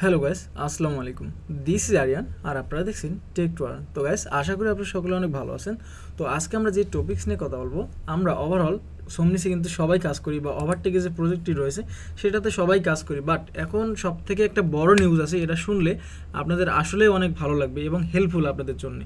Hello guys, আসসালামু আলাইকুম। This is Aryan আর আপনারা দেখছেন টেক টু আর্ন। তো গাইস, আশা করি আপনারা সকলে অনেক ভালো আছেন। তো আজকে আমরা যে টপিকস নিয়ে কথা বলবো, আমরা ওভারঅল সোমনিসে কিন্তু সবাই কাজ করি বা ওভারটেকে যে প্রজেক্টটি রয়েছে সেটাতে সবাই কাজ করি। বাট এখন সব থেকে একটা বড় নিউজ আছে, এটা শুনলে আপনাদের আসলেই অনেক ভালো লাগবে এবং হেল্পফুল আপনাদের জন্য।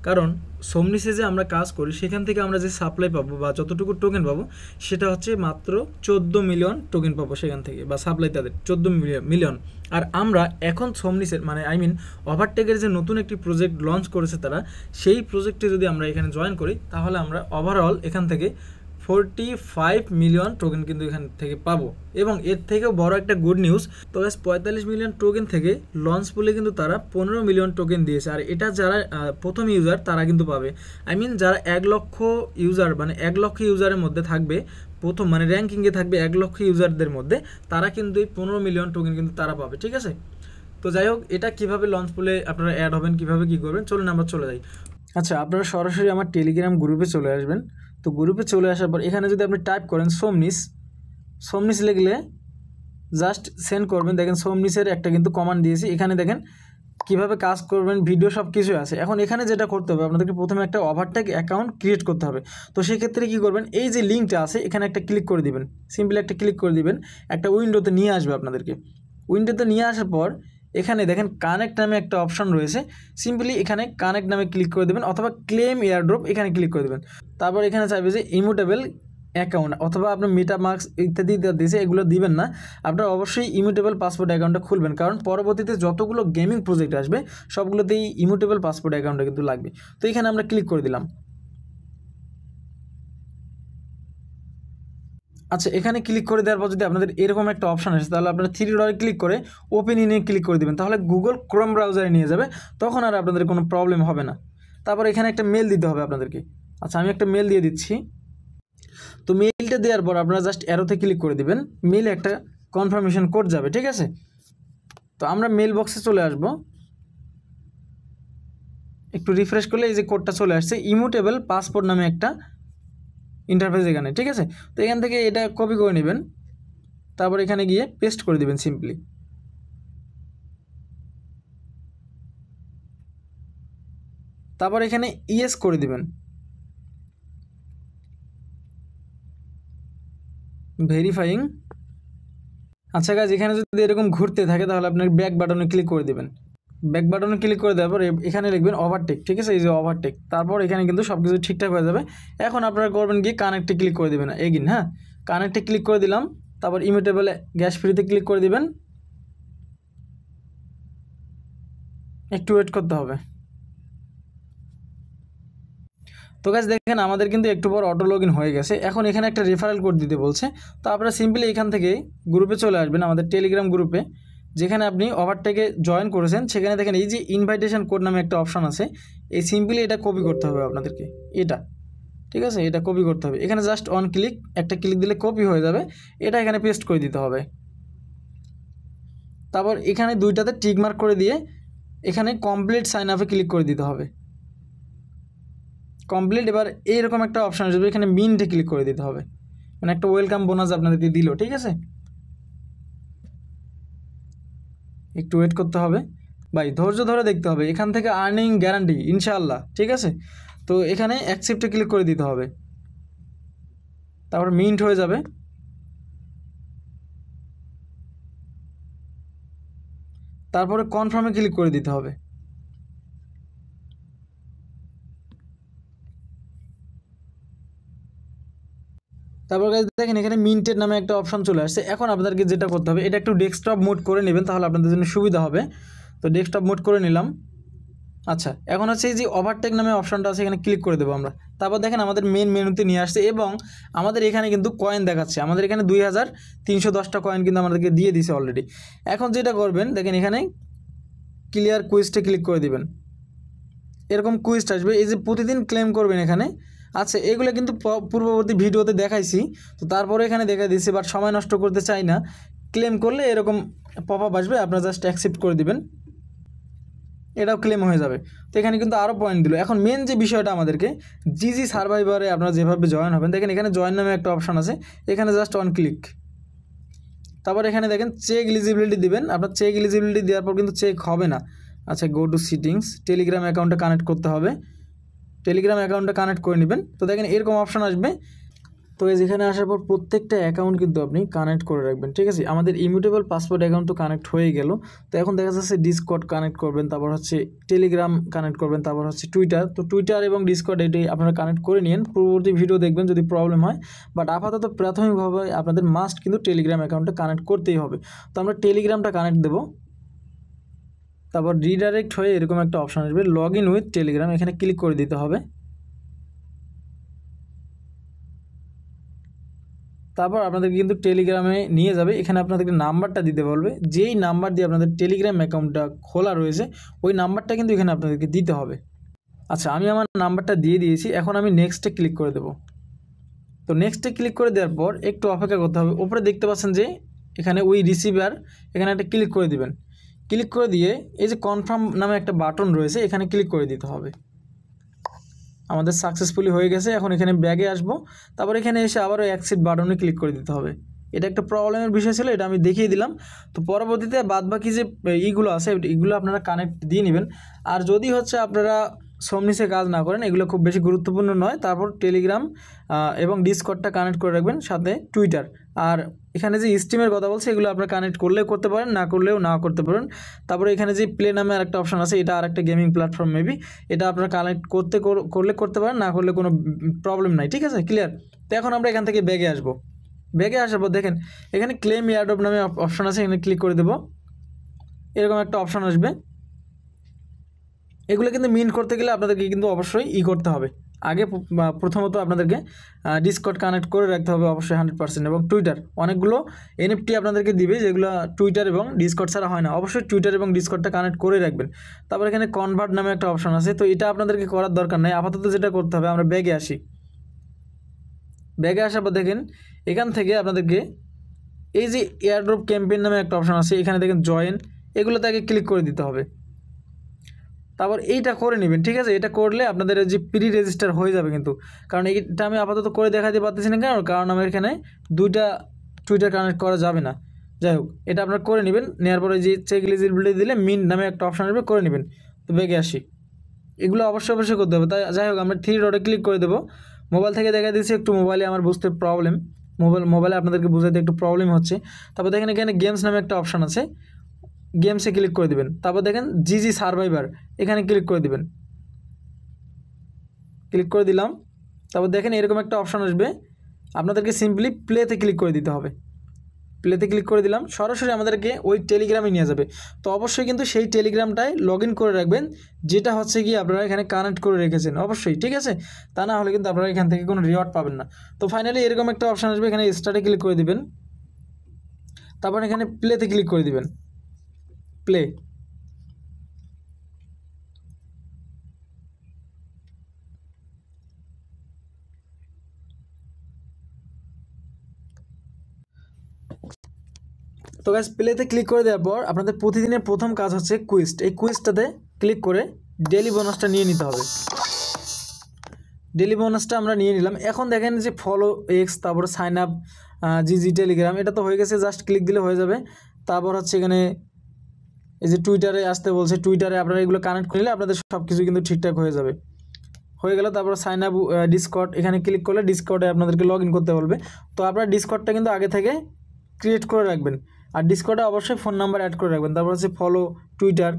কারণ সোমনিসে যে আমরা কাজ করি সেখান থেকে আমরা যে সাপ্লাই পাবো বা যতটুকু টোকেন পাবো সেটা হচ্ছে মাত্র 14 মিলিয়ন টোকেন পাবো সেখান থেকে, বা সাপ্লাই তাদের 14 মিলিয়ন। আর আমরা এখন সোমনিসের ওভারটেকের যে নতুন একটি প্রজেক্ট লঞ্চ করেছে তারা, সেই প্রজেক্টে যদি আমরা এখানে জয়েন করি তাহলে আমরা ওভারঅল এখান থেকে 45 মিলিয়ন টোকেন কিন্তু এখান থেকে পাবো। এবং এর থেকেও বড় একটা গুড নিউজ, তো 45 মিলিয়ন টোকেন থেকে লঞ্চ পুলে কিন্তু তারা 15 মিলিয়ন টোকেন দিয়েছে। আর এটা যারা প্রথম ইউজার তারা কিন্তু পাবে। যারা 1 লক্ষ ইউজার 1 লক্ষ ইউজারের মধ্যে থাকবে, প্রথম র্যাঙ্কিংয়ে থাকবে 1 লক্ষ ইউজারদের মধ্যে, তারা কিন্তু এই 15 মিলিয়ন টোকেন কিন্তু তারা পাবে। ঠিক আছে, তো যাই হোক, এটা কিভাবে লঞ্চ পুলে আপনারা অ্যাড হবেন, কিভাবে কি করবেন, চলুন আমরা চলে যাই। আচ্ছা, আপনারা সরাসরি আমার টেলিগ্রাম গ্রুপে চলে আসবেন। তো গ্রুপে চলে আসার পর এখানে যদি আপনি টাইপ করেন সোমনিস লিখলে জাস্ট সেন্ড করবেন। দেখেন সোমনিসের একটা কিন্তু কমান্ড দিয়েছি, এখানে দেখেন কিভাবে কাজ করবেন, ভিডিও সব কিছু আছে। এখন এখানে যেটা করতে হবে, আপনাদেরকে প্রথমে একটা ওভারটেক অ্যাকাউন্ট ক্রিয়েট করতে হবে। তো সেক্ষেত্রে কী করবেন, এই যে লিঙ্কটা আছে এখানে একটা ক্লিক করে দিবেন, সিম্পলি একটা ক্লিক করে দিবেন, একটা উইন্ডোতে নিয়ে আসবে আপনাদেরকে। উইন্ডোতে নিয়ে আসার পর এখানে দেখেন কানেক্ট নামে একটা অপশন রয়েছে, সিম্পলি এখানে কানেক্ট নামে ক্লিক করে দেবেন, অথবা ক্লেম এয়ারড্রপ এখানে ক্লিক করে দেবেন। তারপর এখানে চাইবে যে ইমিউটেবল অ্যাকাউন্ট, অথবা আপনার মেটামাস্ক ইত্যাদি দিয়েছে, এগুলো দিবেন না। আপনার অবশ্যই ইমিউটেবল পাসপোর্ট অ্যাকাউন্টটা খুলবেন, কারণ পরবর্তীতে যতগুলো গেমিং প্রজেক্ট আসবে সবগুলোতেই ইমিউটেবল পাসপোর্ট অ্যাকাউন্টটা কিন্তু লাগবে। তো এখানে আমরা ক্লিক করে দিলাম। আচ্ছা, এখানে ক্লিক করে দেওয়ার পর যদি আপনাদের এরকম একটা অপশান আসে, তাহলে আপনারা থ্রি ডটে ক্লিক করে ওপেন ইনে ক্লিক করে দেবেন, তাহলে গুগল ক্রোম ব্রাউজারে নিয়ে যাবে, তখন আর আপনাদের কোনো প্রবলেম হবে না। তারপর এখানে একটা মেল দিতে হবে আপনাদেরকে। আচ্ছা, আমি একটা মেল দিয়ে দিচ্ছি। তো মেইলটা দেওয়ার পর আপনারা জাস্ট অ্যারোতে ক্লিক করে দিবেন, মেইলে একটা কনফার্মেশন কোড যাবে। ঠিক আছে, তো আমরা মেল বক্সে চলে আসব, একটু রিফ্রেশ করলে এই যে কোডটা চলে আসছে, ইমিউটেবল পাসপোর্ট নামে একটা ইন্টারফেস এখানে। ঠিক আছে, তো এখান থেকে এটা কপি করে নেবেন, তারপর এখানে গিয়ে পেস্ট করে দিবেন সিম্পলি। তারপর এখানে ইয়েস করে দিবেন, ভেরিফাইং। আচ্ছা গাইজ, এখানে যদি এরকম ঘুরতে থাকে তাহলে আপনার ব্যাক বাটনে ক্লিক করে দেবেন। ব্যাক বাটনে ক্লিক করে দেওয়ার পর এখানে লিখবেন ওভারটেক। ঠিক আছে, এই যে ওভারটেক, তারপর এখানে কিন্তু সব কিছু ঠিকঠাক হয়ে যাবে। এখন আপনারা করবেন গিয়ে কানেক্টে ক্লিক করে দেবেন এগিন। হ্যাঁ, কানেক্টে ক্লিক করে দিলাম, তারপর ইমিউটেবল গ্যাস ফ্রিতে ক্লিক করে দিবেন, একটু ওয়েট করতে হবে। তো গাইজ দেখেন, আমাদের কিন্তু একটু পর অটো লগ ইন হয়ে গেছে। এখন এখানে একটা রেফারেল কোড দিতে বলছে, তো আপনারা সিম্পলি এখান থেকে গ্রুপে চলে আসবেন, আমাদের টেলিগ্রাম গ্রুপে, যেখানে আপনি ওভারটেকে জয়েন করেছেন। সেখানে দেখেন এই যে ইনভাইটেশন কোড নামে একটা অপশান আছে, এই সিম্পলি এটা কপি করতে হবে আপনাদেরকে, এটা। ঠিক আছে, এটা কপি করতে হবে, এখানে জাস্ট অন ক্লিক, একটা ক্লিক দিলে কপি হয়ে যাবে, এটা এখানে পেস্ট করে দিতে হবে। তারপর এখানে দুইটাতে টিক মার্ক করে দিয়ে এখানে কমপ্লিট সাইন আপে ক্লিক করে দিতে হবে, কমপ্লিট। এবার এইরকম একটা অপশান আসবে, এখানে মিন্টে ক্লিক করে দিতে হবে, একটা ওয়েলকাম বোনাস আপনাদেরকে দিল। ঠিক আছে, একটু ওয়েট করতে হবে ভাই, ধৈর্য ধরে দেখতে হবে, এখান থেকে আর্নিং গ্যারান্টি ইনশাআল্লাহ। ঠিক আছে, তো এখানে অ্যাকসেপ্টে ক্লিক করে দিতে হবে, তারপর মিন্ট হয়ে যাবে। তারপরে কনফার্মে ক্লিক করে দিতে হবে। তারপর গাইজ দেখেন, এখানে মিন্টের নামে একটা অপশন চলে আসছে। এখন আপনাদেরকে যেটা করতে হবে, এটা একটু ডেস্কটপ মোড করে নেবেন, তাহলে আপনাদের জন্য সুবিধা হবে। তো ডেস্কটপ মোড করে নিলাম। আচ্ছা, এখন হচ্ছে এই যে ওভারটেক নামে অপশনটা আছে, এখানে ক্লিক করে দেবো আমরা। তারপর দেখেন আমাদের মেন মেনুতে নিয়ে আসছে, এবং আমাদের এখানে কিন্তু কয়েন দেখাচ্ছে, আমাদের এখানে 2310টা কয়েন কিন্তু আমাদেরকে দিয়ে দিছে অলরেডি। এখন যেটা করবেন, দেখেন এখানে ক্লিয়ার কুইজটে ক্লিক করে দিবেন, এরকম কুইজ আসবে, এই যে প্রতিদিন ক্লেম করবেন এখানে। আচ্ছা, এগুলো কিন্তু পূর্ববর্তী ভিডিওতে দেখাইছি, তো তারপরে এখানে দেখা দিচ্ছি, বাট সময় নষ্ট করতে চাই না। ক্লেম করলে এরকম পপ আপ আসবে, আপনারা জাস্ট অ্যাকসেপ্ট করে দিবেন, এটাও ক্লেম হয়ে যাবে। তো এখানে কিন্তু আরও পয়েন্ট দিল। এখন মেন যে বিষয়টা, আমাদেরকে জিজি সার্ভাইভারে আপনারা যেভাবে জয়েন হবেন, দেখেন এখানে জয়েন নামে একটা অপশান আছে, এখানে জাস্ট অন ক্লিক তারপর এখানে দেখেন চেক এলিজিবিলিটি দিবেন। আপনার চেক এলিজিবিলিটি দেওয়ার পর কিন্তু চেক হবে না। আচ্ছা, গো টু সিটিংস, টেলিগ্রাম অ্যাকাউন্টটা কানেক্ট করতে হবে, টেলিগ্রাম অ্যাকাউন্টটা কানেক্ট করে নেবেন। তো দেখেন এরকম অপশন আসবে। তো এখানে আসার পর প্রত্যেকটা অ্যাকাউন্ট কিন্তু আপনি কানেক্ট করে রাখবেন, ঠিক আছে। আমাদের ইমিউটেবল পাসওয়ার্ড অ্যাকাউন্ট তো কানেক্ট হয়ে গেল। তো এখন দেখা যাচ্ছে ডিসকর্ড কানেক্ট করবেন, তারপর হচ্ছে টেলিগ্রাম কানেক্ট করবেন, তারপর হচ্ছে টুইটার। তো টুইটার এবং ডিসকর্ড এটি আপনারা কানেক্ট করে নিন, পূর্ববর্তী ভিডিও দেখবেন যদি প্রবলেম হয়। বাট আপাতত প্রাথমিকভাবে আপনাদের মাস্ট কিন্তু টেলিগ্রাম অ্যাকাউন্টটা কানেক্ট করতেই হবে। তো আমরা টেলিগ্রামটা কানেক্ট দেবো। তারপর রিডাইরেক্ট হয়ে এরকম একটা অপশন আসবে, লগ ইন উইথ টেলিগ্রাম, এখানে ক্লিক করে দিতে হবে। তারপর আপনাদেরকে কিন্তু টেলিগ্রামে নিয়ে যাবে, এখানে আপনাদেরকে নাম্বারটা দিতে বলবে, যেই নাম্বার দিয়ে আপনাদের টেলিগ্রাম অ্যাকাউন্টটা খোলা রয়েছে ওই নাম্বারটা কিন্তু এখানে আপনাদেরকে দিতে হবে। আচ্ছা, আমি আমার নাম্বারটা দিয়ে দিয়েছি, এখন আমি নেক্সটে ক্লিক করে দেব। তো নেক্সটে ক্লিক করে দেওয়ার পর একটু অপেক্ষা করতে হবে। উপরে দেখতে পাচ্ছেন যে এখানে উই রিসিভার, এখানে একটা ক্লিক করে দিবেন। ক্লিক করে দিয়ে এই যে কনফার্ম নামে একটা বাটন রয়েছে এখানে ক্লিক করে দিতে হবে। আমাদের সাকসেসফুলি হয়ে গেছে। এখন এখানে ব্যাগে আসবো, তারপর এখানে এসে আবারও অ্যাকসেপ্ট বাটনে ক্লিক করে দিতে হবে। এটা একটা প্রবলেমের বিষয় ছিল, এটা আমি দেখিয়ে দিলাম। তো পরবর্তীতে বাদবাকি যে ইগুলো আছে এগুলো আপনারা কানেক্ট দিয়ে নেবেন। আর যদি হচ্ছে আপনারা সমনিসে কাজ না করেন, এগুলো খুব বেশি গুরুত্বপূর্ণ নয়। তারপর টেলিগ্রাম এবং ডিসকর্ডটা কানেক্ট করে রাখবেন, সাথে টুইটার। আর এখানে যে স্টিমের কথা বলছে এগুলো আপনারা কানেক্ট করলেও করতে পারেন, না করলেও না করতে পারেন। তারপরে এখানে যে প্লে নামে আরেকটা অপশন আছে, এটা আরেকটা গেমিং প্ল্যাটফর্ম মেবি, এটা আপনারা কানেক্ট করলে করতে পারেন, না করলে কোনো প্রবলেম নাই, ঠিক আছে, ক্লিয়ার। তো এখন আমরা এখান থেকে ব্যাগে আসবো। ব্যাগে আসার পর দেখেন এখানে ক্লেম এয়ারড্রপ নামে অপশন আছে, এখানে ক্লিক করে দেবো। এরকম একটা অপশন আসবে। এগুলো কিন্তু মিন্ট করতে গেলে আপনাদেরকে কিন্তু অবশ্যই করতে হবে। আগে প্রথমত আপনাদেরকে ডিসকর্ড কানেক্ট করে রাখতে হবে অবশ্যই 100%। এবং টুইটার, অনেকগুলো এনএফটি আপনাদেরকে দিবে যেগুলো টুইটার এবং ডিসকর্ড ছাড়া হয় না, অবশ্যই টুইটার এবং ডিসকর্ডটা কানেক্ট করে রাখবেন। তারপর এখানে কনভার্ট নামে একটা অপশন আছে, তো এটা আপনাদেরকে করার দরকার নেই। আপাতত যেটা করতে হবে, আমরা ব্যাগে আসি। ব্যাগে আসার পর দেখেন এখান থেকে আপনাদেরকে এই যে এয়ারড্রপ ক্যাম্পেইন নামে একটা অপশন আছে, এখানে দেখেন জয়েন, এগুলোতে আগে ক্লিক করে দিতে হবে। তারপর এইটা করে নেবেন, ঠিক আছে। এটা করলে আপনাদের যে প্রি রেজিস্টার হয়ে যাবে কিন্তু, কারণ এইটা আমি আপাতত করে দেখাতে পারতেছি না, কারণ আমার এখানে দুইটা টুইটার কানেক্ট করা যাবে না। যাই হোক, এটা আপনারা করে নেবেন। নেওয়ার পরে যে চেক এলিজিবিলিটি দিলে মিন্ট নামে একটা অপশন আসবে, করে নেবেন। তো ব্যাগে আসি, এগুলো অবশ্যই করতে হবে। তাই যাই হোক, আমরা 3 ডটে ক্লিক করে দেবো। মোবাইল থেকে দেখা দিচ্ছি, একটু মোবাইলে আমার বুঝতে প্রবলেম, মোবাইলে আপনাদেরকে বুঝাতে একটু প্রবলেম হচ্ছে। তারপর দেখেন এখানে গেমস নামে একটা অপশন আছে, গেমসে ক্লিক করে দেবেন। তারপর দেখেন জিজি সার্ভাইভার, এখানে ক্লিক করে দেবেন। ক্লিক করে দিলাম। তারপর দেখেন এরকম একটা অপশন আসবে, আপনাদেরকে সিম্পলি প্লেতে ক্লিক করে দিতে হবে। প্লেতে ক্লিক করে দিলাম, সরাসরি আমাদেরকে ওই টেলিগ্রামে নিয়ে যাবে। তো অবশ্যই কিন্তু সেই টেলিগ্রামটায় লগ ইন করে রাখবেন, যেটা হচ্ছে কি আপনারা এখানে কানেক্ট করে রেখেছেন, অবশ্যই, ঠিক আছে। তা না হলে কিন্তু আপনারা এখান থেকে কোনো রিওয়ার্ড পাবেন না। তো ফাইনালি এরকম একটা অপশন আসবে, এখানে স্টার্টে ক্লিক করে দিবেন। তারপর এখানে প্লেতে ক্লিক করে দিবেন, প্লে। তো গাইস, প্লেতে ক্লিক করে দেওয়ার পর আপনাদের প্রতিদিনের প্রথম কাজ হচ্ছে কুইজ। এই কুইজটাতে ক্লিক করে ডেলি বোনাসটা নিয়ে নিতে হবে। ডেলি বোনাসটা আমরা নিয়ে নিলাম। এখন দেখেন যে ফলো এক্স, তারপরে সাইন আপ জিজি টেলিগ্রাম, এটা তো হয়ে গেছে, জাস্ট ক্লিক দিলে হয়ে যাবে। তারপর হচ্ছে এখানে এই যে টুইটারে আসতে বলছে, টুইটারে আপনারা এগুলো কানেক্ট করলে আপনাদের সব কিছু কিন্তু ঠিকঠাক হয়ে যাবে। হয়ে গেল। তারপর সাইন আপ ডিসকর্ড, এখানে ক্লিক করলে ডিসকর্ডে আপনাদেরকে লগ ইন করতে বলবে। তো আপনারা ডিসকর্ডটা কিন্তু আগে থেকে ক্রিয়েট করে রাখবেন, আর ডিসকর্ডে অবশ্যই ফোন নাম্বার অ্যাড করে রাখবেন। তারপর হচ্ছে ফলো টুইটার,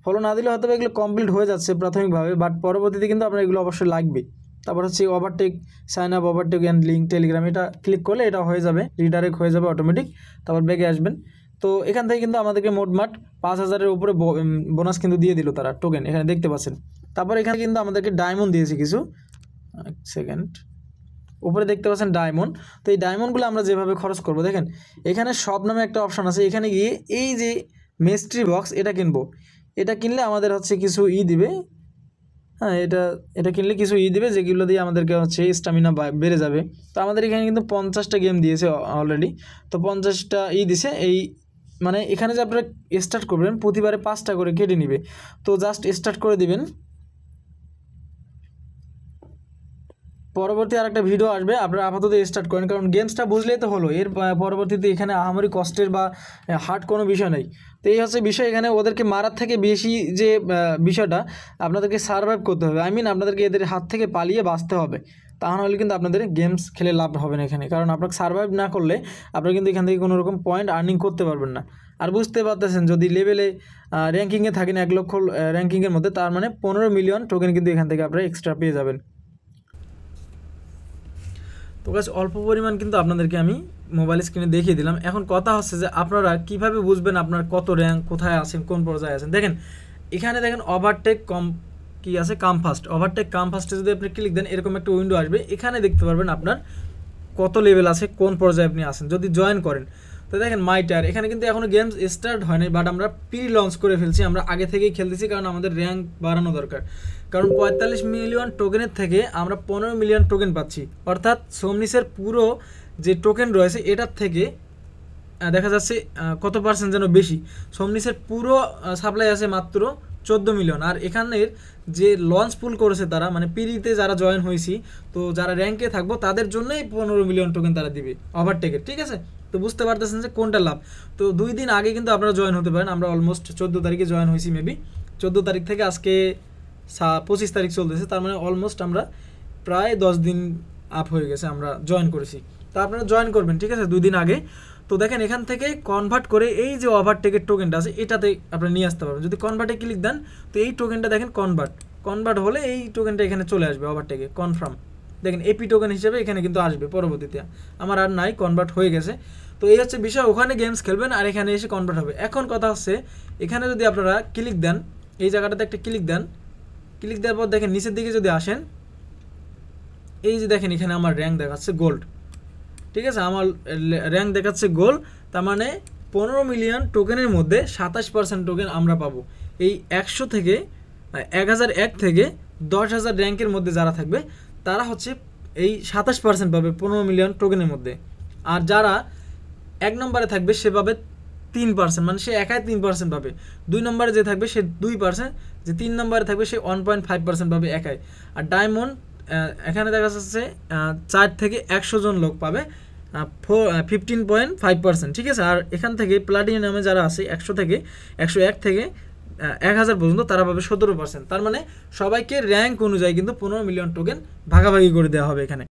ফলো না দিলে হয়তো এগুলো কমপ্লিট হয়ে যাচ্ছে প্রাথমিকভাবে, বাট পরবর্তীতে কিন্তু আপনার এগুলো অবশ্যই লাগবে। তারপর হচ্ছে overtake, sign up, overtake and link Telegram, এটা ক্লিক করলে এটা হয়ে যাবে, রিডাইরেক্ট হয়ে যাবে অটোমেটিক। তারপর ব্যাগে আসবেন। তো এখান থেকে কিন্তু আমাদেরকে মোটমাট 5000-এর উপরে বোনাস কিন্তু দিয়ে দিল তারা, টোকেন এখানে দেখতে পাচ্ছেন। তারপর এখানে কিন্তু আমাদেরকে ডায়মন্ড দিয়েছে কিছু, এক সেকেন্ড, উপরে দেখতে পাচ্ছেন ডায়মন্ড। তো এই ডায়মন্ডগুলো আমরা যেভাবে খরচ করব, দেখেন এখানে সব নামে একটা অপশন আছে, এখানে গিয়ে এই যে মিস্ট্রি বক্স, এটা কিনবো। এটা কিনলে আমাদের হচ্ছে কিছু দিবে, হ্যাঁ, এটা কিনলে কিছু দিবে, যেগুলো দিয়ে আমাদেরকে হচ্ছে স্ট্যামিনা বেড়ে যাবে। তো আমাদের এখানে কিন্তু 50টা গেম দিয়েছে অলরেডি, তো 50টা দিছে। এই মানে এখানে যে আপনারা স্টার্ট করবেন প্রতিবারে 5টা করে কেটে নিবে। তো জাস্ট স্টার্ট করে দিবেন। পরবর্তী আরেকটা ভিডিও আসবে, আপনারা আপাতত স্টার্ট করেন, কারণ গেমসটা বুঝলেই তো হলো। এর পরবর্তীতে এখানে আহামরি কষ্টের বা হার্ড কোনো বিষয় নেই। তো এই হচ্ছে বিষয়, এখানে ওদেরকে মারার থেকে বেশি যে বিষয়টা, আপনাদেরকে সার্ভাইভ করতে হবে। আই মিন আপনাদেরকে এদের হাত থেকে পালিয়ে বাঁচতে হবে, তা নাহলে কিন্তু আপনাদের গেমস খেলে লাভ হবে না এখানে। কারণ আপনাকে সার্ভাইভ না করলে আপনারা কিন্তু এখান থেকে কোনো রকম পয়েন্ট আর্নিং করতে পারবেন না। আর বুঝতে পারতেছেন, যদি লেভেলে র্যাঙ্কিংয়ে থাকেন 1 লক্ষ র্যাঙ্কিংয়ের মধ্যে, তার মানে 15 মিলিয়ন টোকেন কিন্তু এখান থেকে আপনারা এক্সট্রা পেয়ে যাবেন। তো গাছ অল্প পরিমাণ কিন্তু আপনাদেরকে আমি মোবাইল স্ক্রিনে দেখিয়ে দিলাম। এখন কথা হচ্ছে যে আপনারা কিভাবে বুঝবেন আপনার কত র্যাঙ্ক, কোথায় আছেন, কোন পর্যায়ে আছেন। দেখেন এখানে দেখেন ওভারটেক কি আছে, কাম ফাস্ট। ওভারটেক কাম ফাস্টে যদি আপনি ক্লিক দেন এরকম একটা উইন্ডো আসবে, এখানে দেখতে পারবেন আপনার কত লেভেল আছে, কোন পর্যায়ে আপনি আছেন যদি জয়েন করেন। তো দেখেন মাই টায়ার, এখানে কিন্তু এখনও গেমস স্টার্ট হয়নি, বাট আমরা প্রি লঞ্চ করে ফেলছি, আমরা আগে থেকেই খেলতেছি, কারণ আমাদের র্যাঙ্ক বাড়ানো দরকার। কারণ 45 মিলিয়ন টোকেনের থেকে আমরা 15 মিলিয়ন টোকেন পাচ্ছি, অর্থাৎ সোমনিসের পুরো যে টোকেন রয়েছে এটার থেকে দেখা যাচ্ছে কত পার্সেন্ট যেন বেশি। সোমনিসের পুরো সাপ্লাই আছে মাত্র 14 মিলিয়ন, আর এখানের যে লঞ্চ পুল করেছে তারা, মানে পিরিতে যারা জয়েন হয়েছি, তো যারা র্যাঙ্কে থাকবো তাদের জন্যই 15 মিলিয়ন টোকেন তারা দিবে ওভারটেকের, ঠিক আছে। তো বুঝতে পারতেছেন যে কোনটা লাভ। তো 2 দিন আগে কিন্তু আপনারা জয়েন হতে পারেন, আমরা অলমোস্ট 14 তারিখে জয়েন হয়েছি, মেবি 14 তারিখ থেকে আজকে 25 তারিখ চলতেছে, তার মানে অলমোস্ট আমরা প্রায় 10 দিন আপ হয়ে গেছে আমরা জয়েন করেছি। তো আপনারা জয়েন করবেন, ঠিক আছে, 2 দিন আগে। তো দেখেন এখান থেকে কনভার্ট করে এই যে ওভারটেকের টোকেনটা আছে এটাতে আপনারা নিয়ে আসতে পারবেন। যদি কনভার্টে ক্লিক দেন তো এই টোকেনটা দেখেন কনভার্ট হলে এই টোকেনটা এখানে চলে আসবে ওভারটেকে কনফার্ম। দেখেন এপি টোকেন হিসেবে এখানে কিন্তু আসবে পরবর্তীতে। আমার আর নাই, কনভার্ট হয়ে গেছে। তো এই হচ্ছে বিষয়, ওখানে গেমস খেলবেন আর এখানে এসে কনভার্ট হবে। এখন কথা হচ্ছে এখানে যদি আপনারা ক্লিক দেন, এই জায়গাটাতে একটা ক্লিক দেন, ক্লিক দেওয়ার পর দেখেন নিচের দিকে যদি আসেন, এই যে দেখেন এখানে আমার র্যাঙ্ক দেখাচ্ছে গোল্ড, ঠিক আছে, আমার র্যাঙ্ক দেখাচ্ছে গোল্ড। তার মানে 15 মিলিয়ন টোকেনের মধ্যে 27% টোকেন আমরা পাবো। এই 100 থেকে 1001 থেকে 10,000 র্যাঙ্কের মধ্যে যারা থাকবে তারা হচ্ছে এই 27% পাবে 15 মিলিয়ন টোকেনের মধ্যে। আর যারা 1 নম্বরে থাকবে সে পাবে 3%, মানে সে একাই 3% পাবে। 2 নম্বরে যে থাকবে সে 2%, যে 3 নম্বরে থাকবে সে 1.5% পাবে একাই। আর ডায়মন্ড এখানে দেখা যাচ্ছে 4 থেকে 100 জন লোক পাবে 15.5%, ঠিক আছে। আর এখান থেকে প্লাটিনামে যারা আছে 100 থেকে 101 থেকে 1000 পর্যন্ত তারা পাবে 17%। তার মানে সবাইকে র্যাঙ্ক অনুযায়ী কিন্তু 15 মিলিয়ন টোকেন ভাগাভাগি করে দেওয়া হবে এখানে।